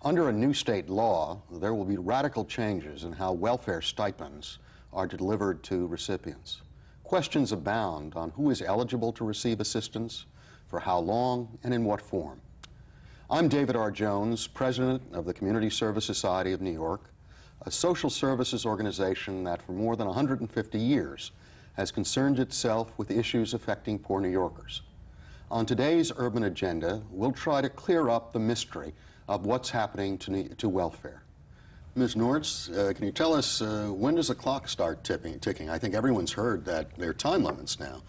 Under a new state law, there will be radical changes in how welfare stipends are delivered to recipients. Questions abound on who is eligible to receive assistance, for how long, and in what form. I'm David R. Jones, president of the Community Service Society of New York, a social services organization that for more than 150 years has concerned itself with issues affecting poor New Yorkers. On today's Urban Agenda, we'll try to clear up the mystery of what's happening to welfare. Ms. Nortz, can you tell us when does the clock start ticking? I think everyone's heard that there are time limits now.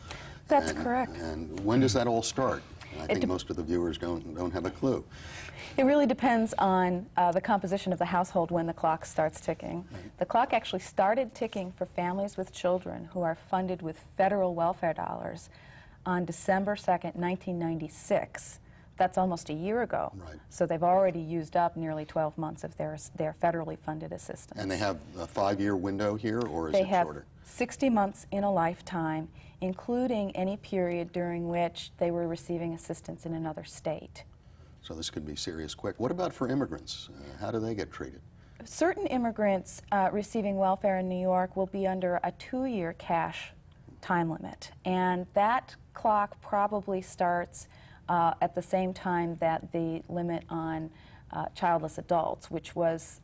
That's correct. And when does that all start? I think most of the viewers don't have a clue. It really depends on the composition of the household when the clock starts ticking. Right. The clock actually started ticking for families with children who are funded with federal welfare dollars on December 2nd, 1996. That's almost a year ago. Right. So they've already used up nearly 12 months of their federally funded assistance. And they have a 5-year window here, or is it shorter? They have 60 months in a lifetime, including any period during which they were receiving assistance in another state. So this could be serious quick. What about for immigrants? How do they get treated? Certain immigrants receiving welfare in New York will be under a 2-year cash time limit. And that clock probably starts at the same time that the limit on childless adults, which was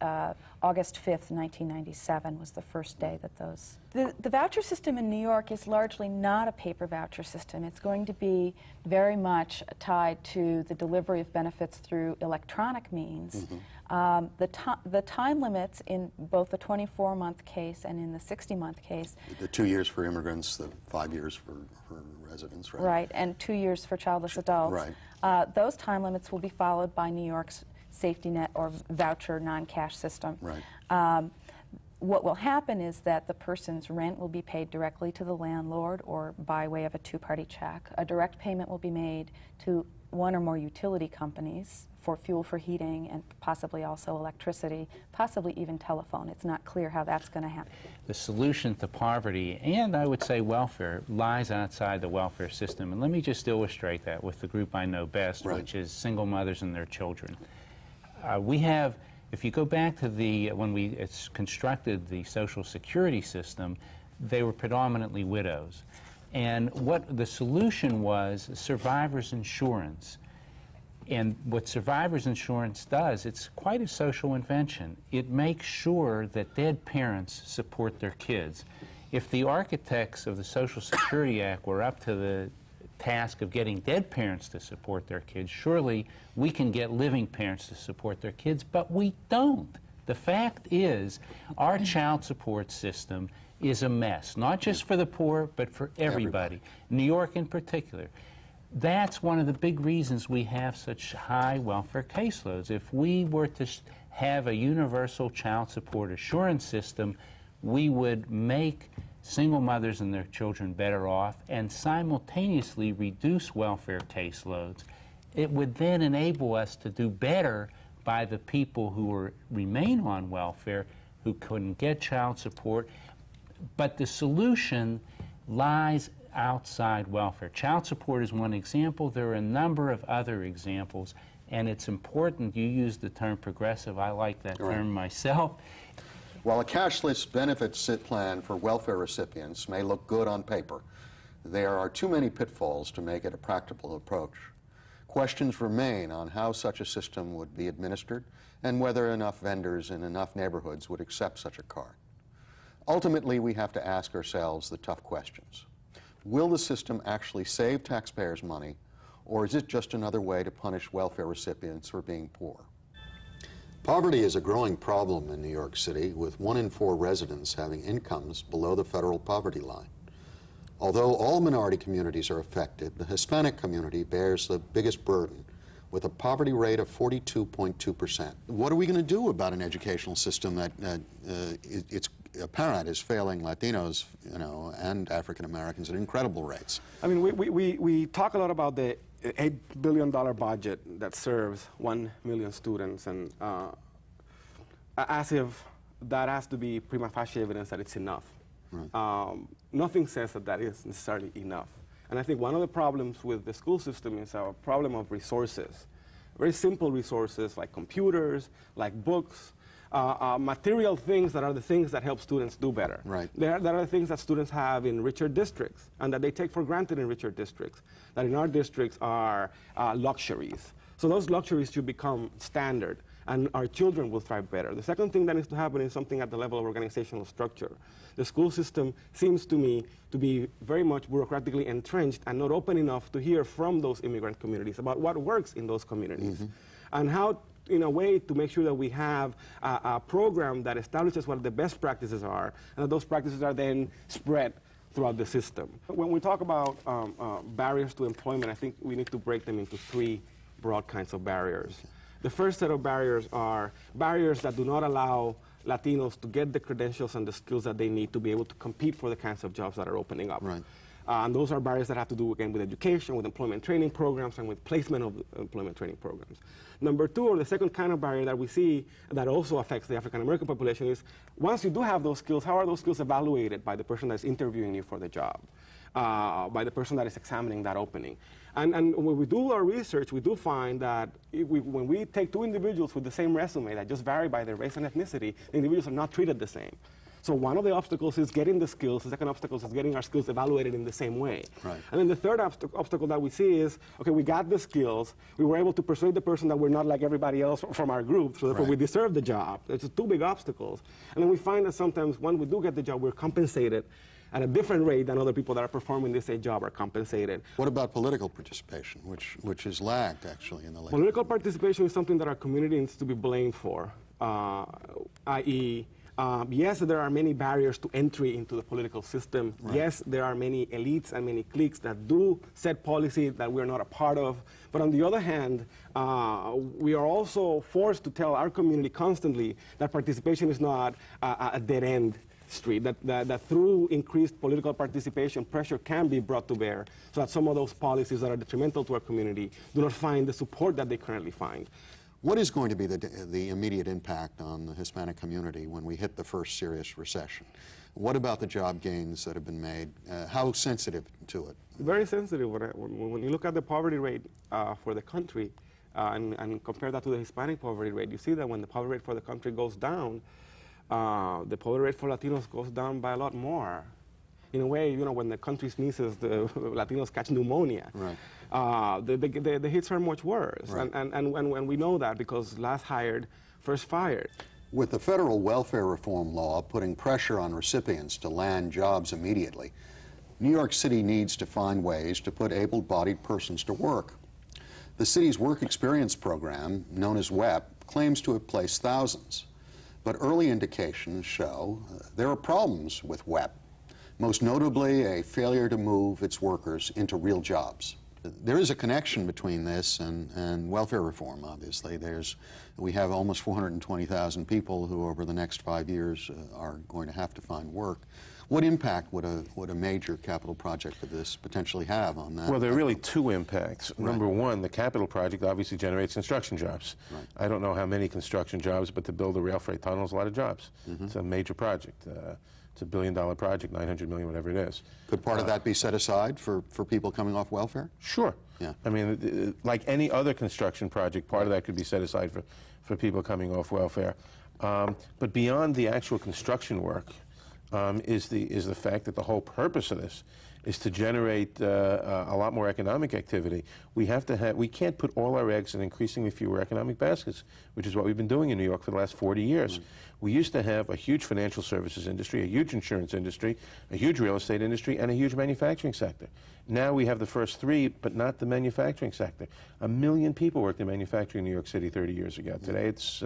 August 5th, 1997, was the first day that those... The voucher system in New York is largely not a paper voucher system. It's going to be very much tied to the delivery of benefits through electronic means. Mm-hmm. The time limits in both the 24-month case and in the 60-month case... The 2 years for immigrants, the 5 years for residents, right? Right, and 2 years for childless adults. Right. Those time limits will be followed by New York's safety net or voucher non-cash system. Right. What will happen is that the person's rent will be paid directly to the landlord or by way of a two-party check. A direct payment will be made to one or more utility companies for fuel for heating and possibly also electricity, possibly even telephone. It's not clear how that's going to happen. The solution to poverty, and I would say welfare, lies outside the welfare system. And let me just illustrate that with the group I know best, right, which is single mothers and their children. We have, if you go back to when we constructed the Social Security system, they were predominantly widows. And what the solution was, survivor's insurance. And what survivor's insurance does, it's quite a social invention. It makes sure that dead parents support their kids. If the architects of the Social Security Act were up to the task of getting dead parents to support their kids, surely we can get living parents to support their kids, but we don't. The fact is, our child support system is a mess, not just for the poor, but for everybody. New York in particular. That's one of the big reasons we have such high welfare caseloads. If we were to have a universal child support assurance system, we would make single mothers and their children better off and simultaneously reduce welfare caseloads. It would then enable us to do better by the people who remain on welfare, who couldn't get child support. But the solution lies outside welfare. Child support is one example. There are a number of other examples, and it's important. You use the term progressive. I like that term myself. While a cashless benefits plan for welfare recipients may look good on paper, there are too many pitfalls to make it a practical approach. Questions remain on how such a system would be administered and whether enough vendors in enough neighborhoods would accept such a card. Ultimately, we have to ask ourselves the tough questions. Will the system actually save taxpayers' money, or is it just another way to punish welfare recipients for being poor? Poverty is a growing problem in New York City, with 1 in 4 residents having incomes below the federal poverty line. Although all minority communities are affected, the Hispanic community bears the biggest burden, with a poverty rate of 42.2%. What are we going to do about an educational system that it's apparent is failing Latinos, and African Americans at incredible rates? I mean, we talk a lot about the $8 billion budget that serves 1 million students, and as if that has to be prima facie evidence that it's enough. Right. Nothing says that that is necessarily enough. And I think one of the problems with the school system is our problem of resources. very simple resources like computers, like books, material things that are the things that help students do better. Right. There are things that students have in richer districts and that they take for granted in richer districts, that in our districts are luxuries. So those luxuries should become standard, and our children will thrive better. The second thing that needs to happen is something at the level of organizational structure. The school system seems to me to be very much bureaucratically entrenched and not open enough to hear from those immigrant communities about what works in those communities, and how, in a way, to make sure that we have a program that establishes what the best practices are, and that those practices are then spread throughout the system. When we talk about barriers to employment, I think we need to break them into three broad kinds of barriers. The first set of barriers are barriers that do not allow Latinos to get the credentials and the skills that they need to be able to compete for the kinds of jobs that are opening up. Right. And those are barriers that have to do, again, with education, with employment training programs, and with placement of employment training programs. Number two, or the second kind of barrier that we see that also affects the African-American population is, once you do have those skills, how are those skills evaluated by the person that's interviewing you for the job, by the person that is examining that opening? And when we do our research, we do find that when we take two individuals with the same resume that just vary by their race and ethnicity, the individuals are not treated the same. So one of the obstacles is getting the skills. The second obstacle is getting our skills evaluated in the same way. Right. And then the third obstacle that we see is, okay, we got the skills. We were able to persuade the person that we're not like everybody else from our group, so therefore we deserve the job. There's two big obstacles. And then we find that sometimes when we do get the job, we're compensated at a different rate than other people that are performing this same job are compensated. What about political participation, which is lagged, actually, in the legislature? Political participation is something that our community needs to be blamed for, i.e., yes, there are many barriers to entry into the political system. Right. Yes, there are many elites and many cliques that do set policy that we're not a part of. But on the other hand, we are also forced to tell our community constantly that participation is not a dead-end street, that through increased political participation, pressure can be brought to bear so that some of those policies that are detrimental to our community do not find the support that they currently find. What is going to be the immediate impact on the Hispanic community when we hit the first serious recession? What about the job gains that have been made? How sensitive to it? Very sensitive. When you look at the poverty rate for the country and compare that to the Hispanic poverty rate, you see that when the poverty rate for the country goes down, the poverty rate for Latinos goes down by a lot more. In a way, you know, when the country sneezes, the Latinos catch pneumonia. Right. The hits are much worse. Right. And we know that because last hired, first fired. With the federal welfare reform law putting pressure on recipients to land jobs immediately, New York City needs to find ways to put able-bodied persons to work. The city's work experience program, known as WEP, claims to have placed thousands. But early indications show there are problems with WEP, most notably a failure to move its workers into real jobs. There is a connection between this and welfare reform, obviously. We have almost 420,000 people who over the next 5 years are going to have to find work. What impact would a major capital project of this potentially have on that? Well, there are really two impacts. Right. Number one, the capital project obviously generates construction jobs. Right. I don't know how many construction jobs, but to build a rail freight tunnel is a lot of jobs. Mm-hmm. It's a major project. It's a $1 billion project, 900 million, whatever it is. Could part of that be set aside for people coming off welfare? Sure. Yeah. I mean, like any other construction project, part of that could be set aside for people coming off welfare. But beyond the actual construction work is the fact that the whole purpose of this is to generate a lot more economic activity. We can't put all our eggs in increasingly fewer economic baskets, which is what we've been doing in New York for the last 40 years. Mm. We used to have a huge financial services industry, a huge insurance industry, a huge real estate industry, and a huge manufacturing sector. Now we have the first three, but not the manufacturing sector. 1 million people worked in manufacturing in New York City 30 years ago. Today it's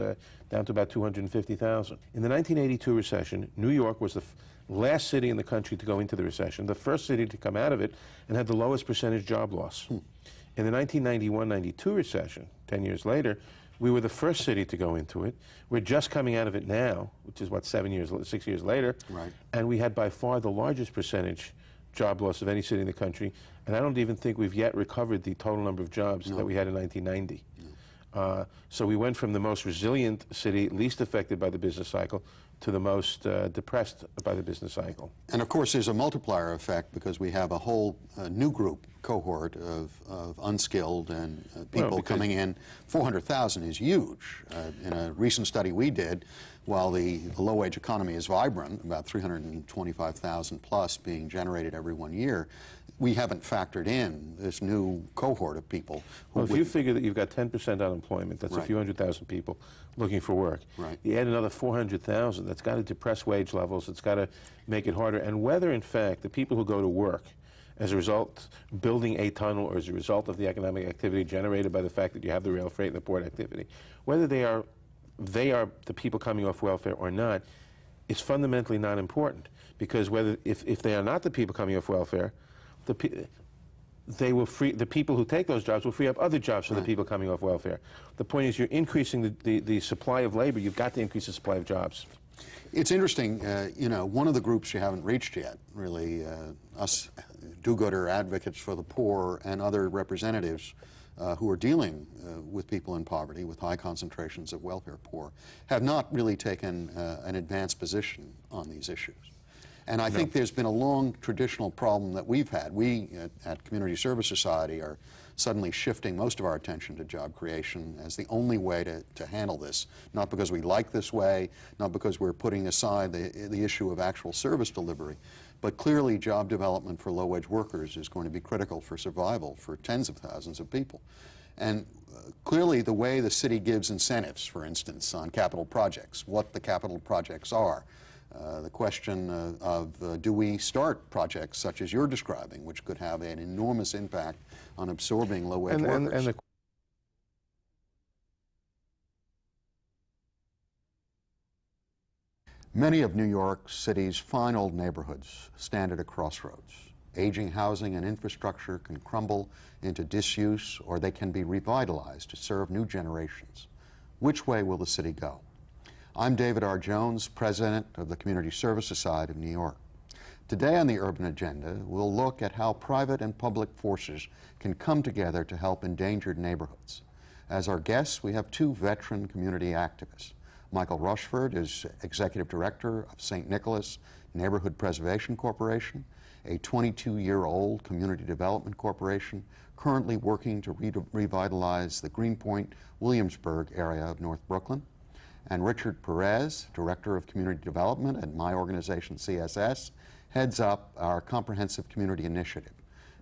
down to about 250,000. In the 1982 recession, New York was the last city in the country to go into the recession, the first city to come out of it, and had the lowest percentage job loss. In the 1991-92 recession, 10 years later, we were the first city to go into it. We're just coming out of it now, which is, what, 6 years later. Right. And we had by far the largest percentage job loss of any city in the country. And I don't even think we've yet recovered the total number of jobs that we had in 1990. So we went from the most resilient city, least affected by the business cycle, to the most depressed by the business cycle. And of course, there's a multiplier effect because we have a whole new cohort of unskilled and people coming in. 400,000 is huge. In a recent study we did, while the low-wage economy is vibrant, about 325,000 plus being generated every 1 year, we haven't factored in this new cohort of people. Well, if you figure that you've got 10% unemployment, that's a few 100,000 people looking for work. Right. You add another 400,000, that's got to depress wage levels, it's got to make it harder. And whether, in fact, the people who go to work as a result, building a tunnel, or as a result of the economic activity generated by the fact that you have the rail freight and the port activity, whether they are the people coming off welfare or not, is fundamentally not important. Because if they are not the people coming off welfare, the people who take those jobs will free up other jobs for the people coming off welfare. The point is, you're increasing the supply of labor. You've got to increase the supply of jobs. It's interesting, you know, one of the groups you haven't reached yet, really, us do-gooder advocates for the poor and other representatives who are dealing with people in poverty, with high concentrations of welfare poor, have not really taken an advanced position on these issues. And I think there's been a long traditional problem that we've had. We at Community Service Society are suddenly shifting most of our attention to job creation as the only way to handle this, not because we like this way, not because we're putting aside the issue of actual service delivery, but clearly job development for low-wage workers is going to be critical for survival for tens of thousands of people. And clearly the way the city gives incentives, for instance, on capital projects, what the capital projects are, the question of do we start projects such as you're describing, which could have an enormous impact on absorbing low-wage workers. Many of New York City's fine old neighborhoods stand at a crossroads. Aging housing and infrastructure can crumble into disuse, or they can be revitalized to serve new generations. Which way will the city go? I'm David R. Jones, President of the Community Service Society of New York. Today on the Urban Agenda, we'll look at how private and public forces can come together to help endangered neighborhoods. As our guests, we have two veteran community activists. Michael Rochford is Executive Director of St. Nicholas Neighborhood Preservation Corporation, a 22-year-old community development corporation currently working to revitalize the Greenpoint, Williamsburg area of North Brooklyn. And Richard Perez, Director of Community Development at my organization, CSS, heads up our Comprehensive Community Initiative,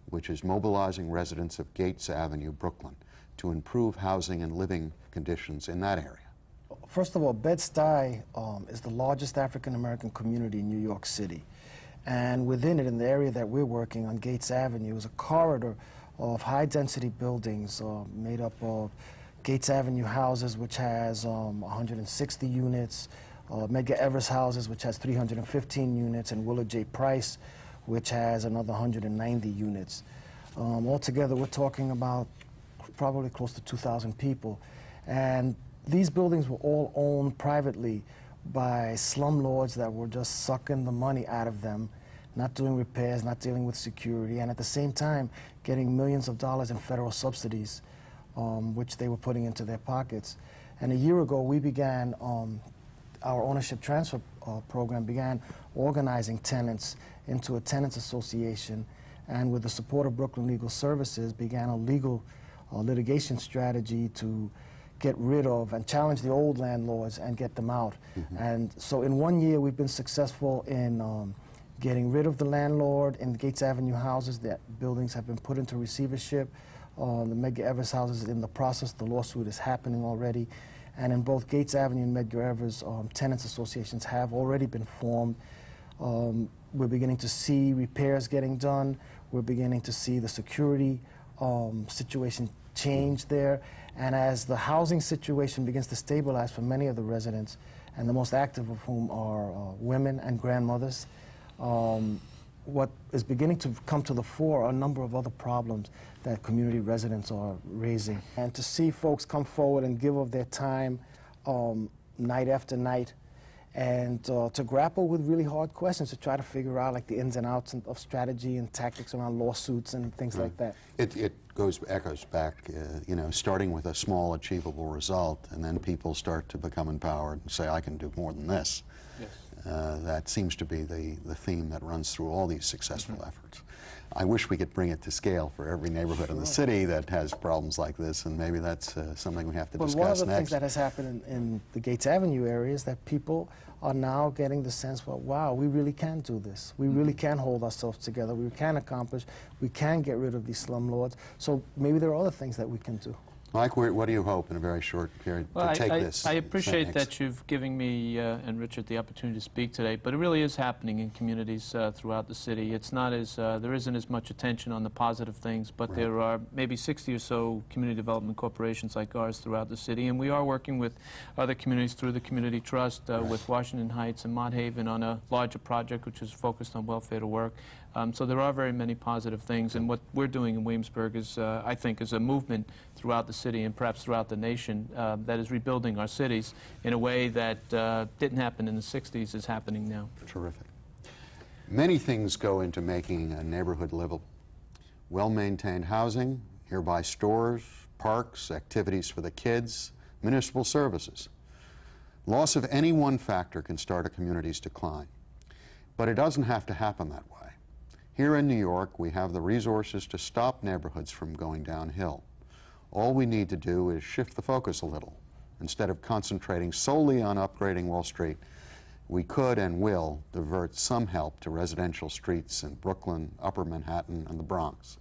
which is mobilizing residents of Gates Avenue, Brooklyn, to improve housing and living conditions in that area. First of all, Bed-Stuy is the largest African-American community in New York City. And within it, in the area that we're working on, Gates Avenue, is a corridor of high-density buildings made up of Gates Avenue houses, which has 160 units, Medgar Evers houses, which has 315 units, and Willard J. Price, which has another 190 units. Altogether, we're talking about probably close to 2,000 people. And these buildings were all owned privately by slumlords that were just sucking the money out of them, not doing repairs, not dealing with security, and at the same time getting millions of dollars in federal subsidies, which they were putting into their pockets. And a year ago, we began, our ownership transfer program began organizing tenants into a tenants association, and with the support of Brooklyn Legal Services, began a legal litigation strategy to get rid of and challenge the old landlords and get them out. And so in 1 year, we've been successful in getting rid of the landlord in the Gates Avenue houses. That buildings have been put into receivership. The Medgar Evers houses is in the process. The lawsuit is happening already. And in both Gates Avenue and Medgar Evers, tenants associations have already been formed. We're beginning to see repairs getting done. We're beginning to see the security situation change there. And as the housing situation begins to stabilize for many of the residents, and the most active of whom are women and grandmothers, what is beginning to come to the fore are a number of other problems that community residents are raising. And to see folks come forward and give of their time night after night and to grapple with really hard questions, to try to figure out like the ins and outs of strategy and tactics around lawsuits and things like that. It echoes back, you know, starting with a small achievable result, and then people start to become empowered and say, I can do more than this. Yes. That seems to be the theme that runs through all these successful efforts. I wish we could bring it to scale for every neighborhood in the city that has problems like this, and maybe that's something we have to discuss next. One of the things that has happened in the Gates Avenue area is that people are now getting the sense, well, wow, we really can do this. We really can hold ourselves together. We can accomplish. We can get rid of these slumlords. So maybe there are other things that we can do. Mike, what do you hope in a very short period to take this? I appreciate that you've given me and Richard the opportunity to speak today, but it really is happening in communities throughout the city. It's not as, there isn't as much attention on the positive things, but there are maybe 60 or so community development corporations like ours throughout the city, and we are working with other communities through the Community Trust with Washington Heights and Mott Haven on a larger project which is focused on welfare to work. So there are very many positive things, and what we're doing in Williamsburg is, I think, is a movement throughout the city and perhaps throughout the nation that is rebuilding our cities in a way that didn't happen in the 60s is happening now. Terrific. Many things go into making a neighborhood livable. Well-maintained housing, nearby stores, parks, activities for the kids, municipal services. Loss of any one factor can start a community's decline, but it doesn't have to happen that way. Here in New York, we have the resources to stop neighborhoods from going downhill. All we need to do is shift the focus a little. Instead of concentrating solely on upgrading Wall Street, we could and will divert some help to residential streets in Brooklyn, Upper Manhattan, and the Bronx.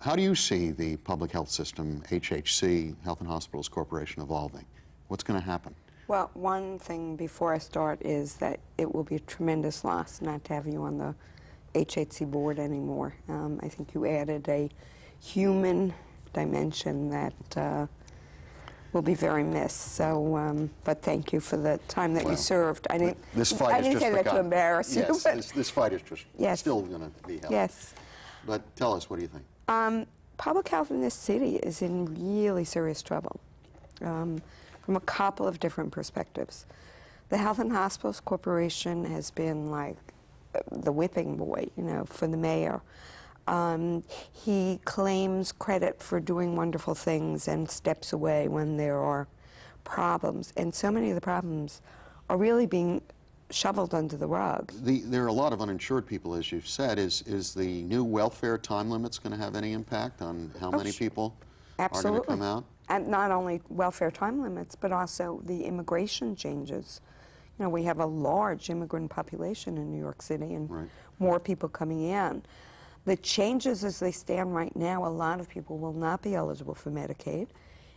How do you see the public health system, HHC, Health and Hospitals Corporation, evolving? What's going to happen? Well, one thing before I start is that it will be a tremendous loss not to have you on the HHC board anymore. I think you added a human dimension that will be very missed. So, but thank you for the time that you served. I didn't. This fight I didn't say that to embarrass you. Yes, this fight is just still going to be held. Yes. But tell us, what do you think? Public health in this city is in really serious trouble. From a couple of different perspectives. The Health and Hospitals Corporation has been like the whipping boy, you know, for the mayor. He claims credit for doing wonderful things and steps away when there are problems. And so many of the problems are really being shoveled under the rug. There are a lot of uninsured people, as you've said. Is the new welfare time limits going to have any impact on how many people are going to come out? And not only welfare time limits, but also the immigration changes. You know, we have a large immigrant population in New York City and more people coming in. The changes as they stand right now, a lot of people will not be eligible for Medicaid,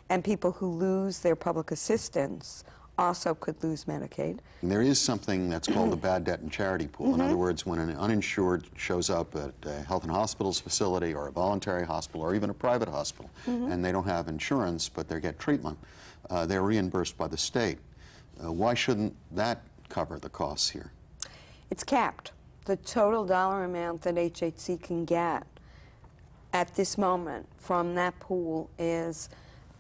and people who lose their public assistance also could lose Medicaid. And there is something that's called the bad debt and charity pool. In other words, when an uninsured shows up at a health and hospitals facility or a voluntary hospital or even a private hospital and they don't have insurance but they get treatment, they're reimbursed by the state. Why shouldn't that cover the costs here? It's capped. The total dollar amount that HHC can get at this moment from that pool is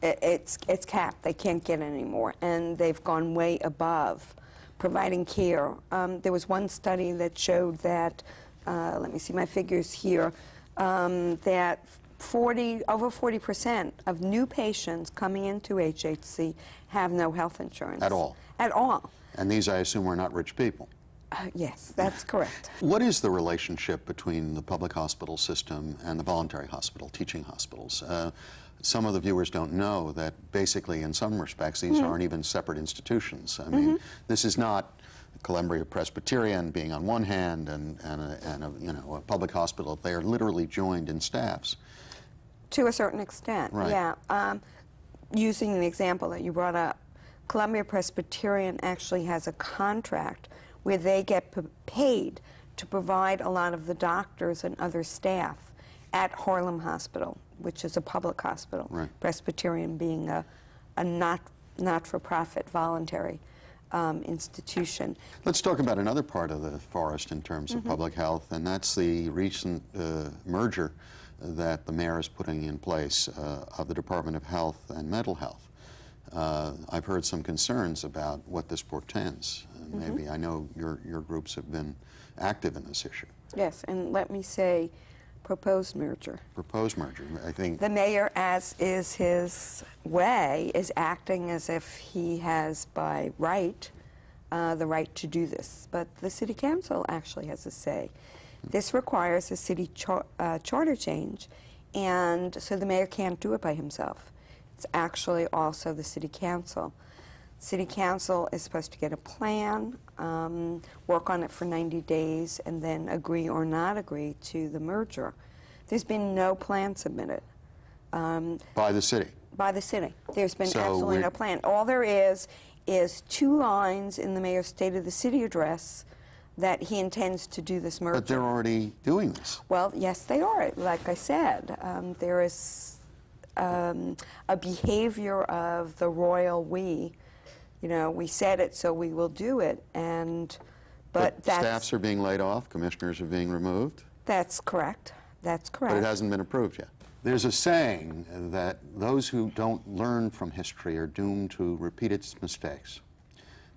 it's capped. They can't get any more, and they've gone way above providing care. There was one study that showed that, let me see my figures here, that over 40% of new patients coming into HHC have no health insurance. At all? At all. And these, I assume, are not rich people. Yes, that's correct. What is the relationship between the public hospital system and the voluntary hospital, teaching hospitals? Some of the viewers don't know that basically, in some respects, these aren't even separate institutions. I mean, this is not Columbia Presbyterian being on one hand and a public hospital. They are literally joined in staffs. To a certain extent, yeah. Using the example that you brought up, Columbia Presbyterian actually has a contract where they get paid to provide a lot of the doctors and other staff at Harlem Hospital, which is a public hospital, Presbyterian being a not-for-profit voluntary institution. Let's talk about another part of the forest in terms of public health, and that's the recent merger that the mayor is putting in place of the Department of Health and Mental Health. I've heard some concerns about what this portends. Maybe, I know your groups have been active in this issue. Yes, and let me say, proposed merger. Proposed merger, I think. The mayor, as is his way, is acting as if he has by right the right to do this. But the city council actually has a say. This requires a city charter change, and so the mayor can't do it by himself. It's actually also the city council. City council is supposed to get a plan, work on it for 90 days, and then agree or not agree to the merger. There's been no plan submitted. By the city? By the city. There's been So absolutely no plan. All there is 2 lines in the mayor's State of the City address that he intends to do this merger. But they're already doing this. Well, yes, they are. Like I said, there is a behavior of the royal we. You know, we said it, so we will do it. But staffs are being laid off, commissioners are being removed. That's correct. That's correct. But it hasn't been approved yet. There's a saying that those who don't learn from history are doomed to repeat its mistakes.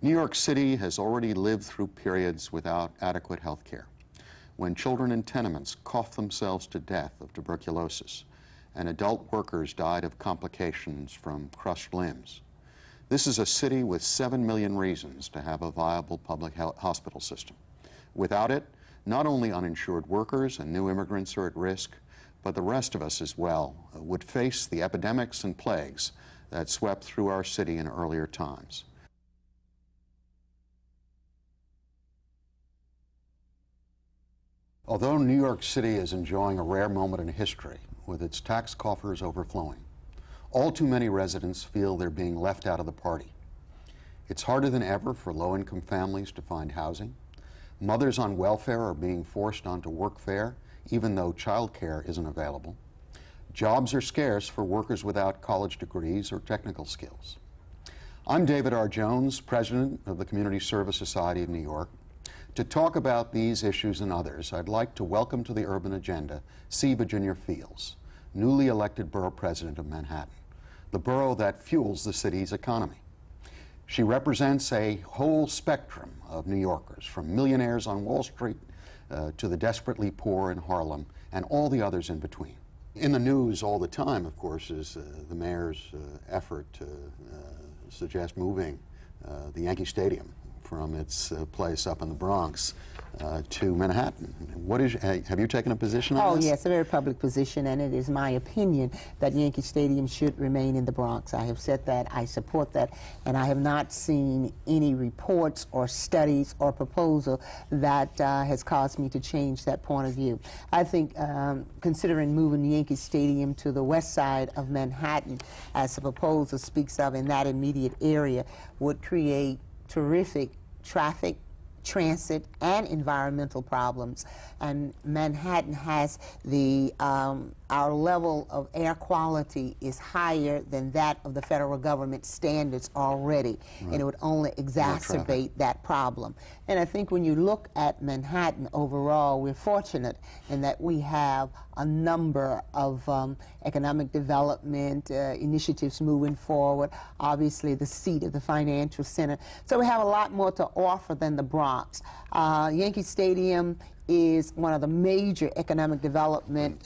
New York City has already lived through periods without adequate health care, when children in tenements coughed themselves to death of tuberculosis, and adult workers died of complications from crushed limbs. This is a city with 7 million reasons to have a viable public hospital system. Without it, not only uninsured workers and new immigrants are at risk, but the rest of us as well would face the epidemics and plagues that swept through our city in earlier times. Although New York City is enjoying a rare moment in history, with its tax coffers overflowing, all too many residents feel they're being left out of the party. It's harder than ever for low-income families to find housing. Mothers on welfare are being forced onto workfare, even though child care isn't available. Jobs are scarce for workers without college degrees or technical skills. I'm David R. Jones, president of the Community Service Society of New York. To talk about these issues and others, I'd like to welcome to the Urban Agenda C. Virginia Fields, newly elected borough president of Manhattan, the borough that fuels the city's economy. She represents a whole spectrum of New Yorkers, from millionaires on Wall Street to the desperately poor in Harlem and all the others in between. In the news all the time, of course, is the mayor's effort to suggest moving the Yankee Stadium from its place up in the Bronx to Manhattan. Have you taken a position on this? Oh, yes, a very public position, and it is my opinion that Yankee Stadium should remain in the Bronx. I have said that, I support that, and I have not seen any reports or studies or proposal that has caused me to change that point of view. I think considering moving Yankee Stadium to the west side of Manhattan, as the proposal speaks of in that immediate area, would create terrific traffic, transit, and environmental problems. And Manhattan has the, our level of air quality is higher than that of the federal government standards already. Right. And it would only exacerbate that problem. And I think when you look at Manhattan overall, we're fortunate in that we have a number of economic development initiatives moving forward, obviously the seat of the financial center. So we have a lot more to offer than the Bronx. Yankee Stadium is one of the major economic development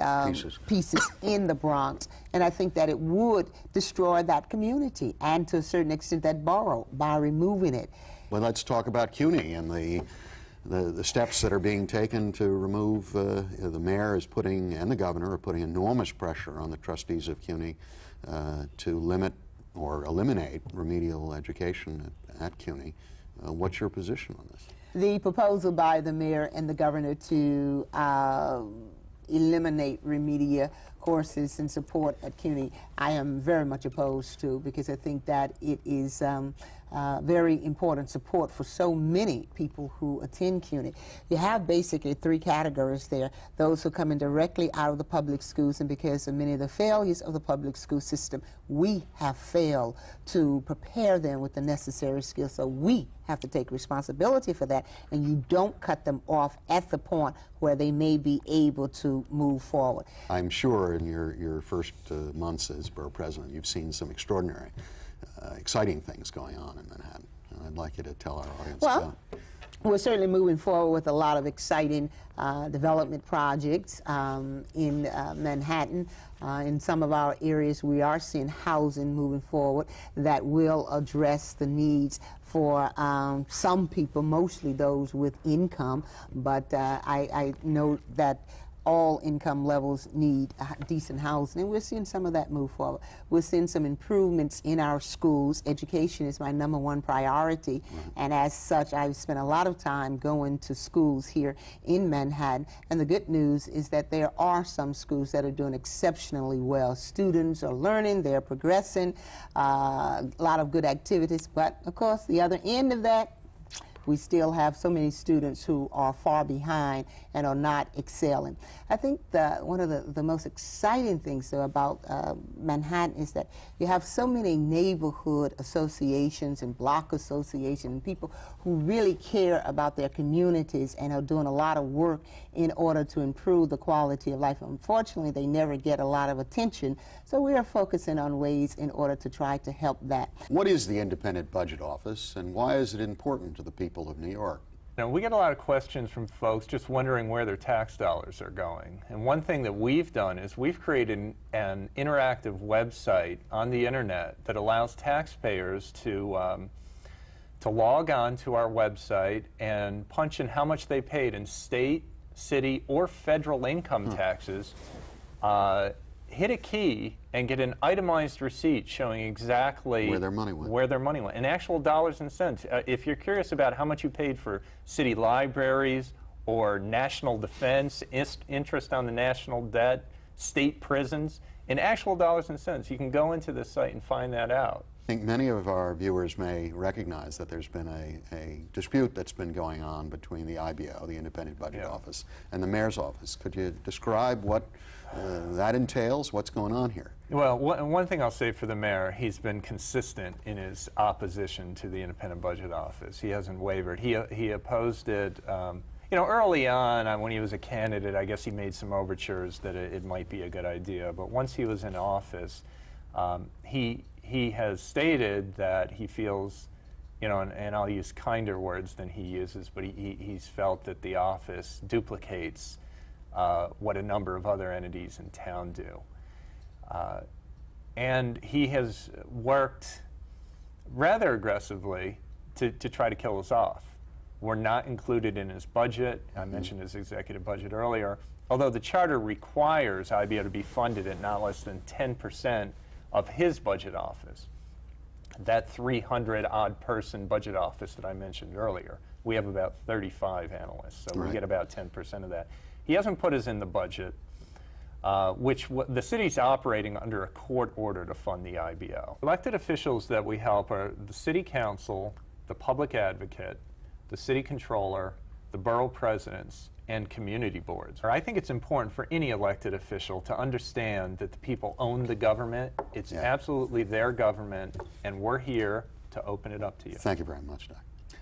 pieces in the Bronx, and I think that it would destroy that community and to a certain extent that borough by removing it. Well, let's talk about CUNY and the steps that are being taken to remove, the mayor is putting, and the governor are putting enormous pressure on the trustees of CUNY to limit or eliminate remedial education at CUNY. What's your position on this? The proposal by the mayor and the governor to eliminate remedial courses and support at CUNY, I am very much opposed to, because I think that it is very important support for so many people who attend CUNY. You have basically 3 categories there. Those who come in directly out of the public schools, and because of many of the failures of the public school system, we have failed to prepare them with the necessary skills. So we have to take responsibility for that, and you don't cut them off at the point where they may be able to move forward. I'm sure in your first months as borough president, you've seen some extraordinary exciting things going on in Manhattan. And I'd like you to tell our audience Well, about it. we're certainly moving forward with a lot of exciting development projects in Manhattan. In some of our areas, we are seeing housing moving forward that will address the needs for some people, mostly those with income. But I know that all income levels need decent housing, and we're seeing some of that move forward. We're seeing some improvements in our schools. Education is my #1 priority, and as such, I've spent a lot of time going to schools here in Manhattan, and the good news is that there are some schools that are doing exceptionally well. Students are learning, they're progressing, a lot of good activities, but of course, the other end of that, we still have so many students who are far behind and are not excelling. I think one of the most exciting things, though, about Manhattan is that you have so many neighborhood associations and block associations and people who really care about their communities and are doing a lot of work in order to improve the quality of life. Unfortunately, they never get a lot of attention, so we are focusing on ways in order to try to help that. What is the Independent Budget Office, and why is it important to the people of New York? Now, we get a lot of questions from folks just wondering where their tax dollars are going. And one thing that we've done is we've created an interactive website on the internet that allows taxpayers to log on to our website and punch in how much they paid in state, city, or federal income taxes, hit a key, and get an itemized receipt showing exactly where their money went. In actual dollars and cents. If you're curious about how much you paid for city libraries or national defense, interest on the national debt, state prisons, in actual dollars and cents, you can go into this site and find that out. I think many of our viewers may recognize that there's been a dispute that's been going on between the IBO, the Independent Budget Office, and the Mayor's Office. Could you describe what that entails? What's going on here? Well, one thing I'll say for the mayor, he's been consistent in his opposition to the Independent Budget Office. He hasn't wavered. He opposed it. You know, early on, when he was a candidate, I guess he made some overtures that it might be a good idea. But once he was in office, he has stated that he feels, you know, and I'll use kinder words than he uses, but he's felt that the office duplicates what a number of other entities in town do. And he has worked rather aggressively to try to kill us off. We're not included in his budget. I mentioned his executive budget earlier, although the charter requires IBO to be funded at not less than 10% of his budget office. That 300-odd person budget office that I mentioned earlier, we have about 35 analysts, so we get about 10% of that. He hasn't put us in the budget, which the city's operating under a court order to fund the IBO. Elected officials that we help are the city council, the public advocate, the city controller, the borough presidents, and community boards. I think it's important for any elected official to understand that the people own the government. It's absolutely their government, and we're here to open it up to you. Thank you very much, Doug.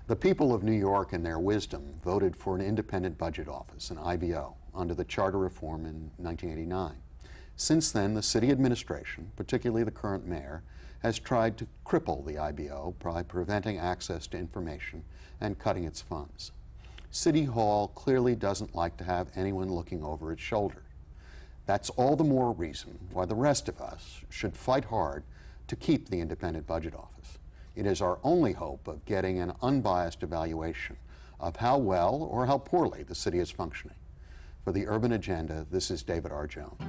The people of New York, in their wisdom, voted for an Independent Budget Office, an IBO, under the charter reform in 1989. Since then, the city administration, particularly the current mayor, has tried to cripple the IBO by preventing access to information and cutting its funds. City Hall clearly doesn't like to have anyone looking over its shoulder. That's all the more reason why the rest of us should fight hard to keep the Independent Budget Office. It is our only hope of getting an unbiased evaluation of how well or how poorly the city is functioning. For the Urban Agenda, this is David R. Jones.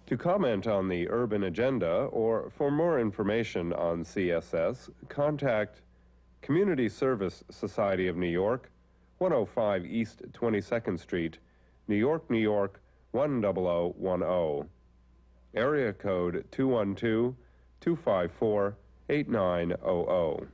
To comment on the Urban Agenda or for more information on CSS, contact Community Service Society of New York, 105 East 22nd Street, New York, New York, 10010. Area code 212-254-8900.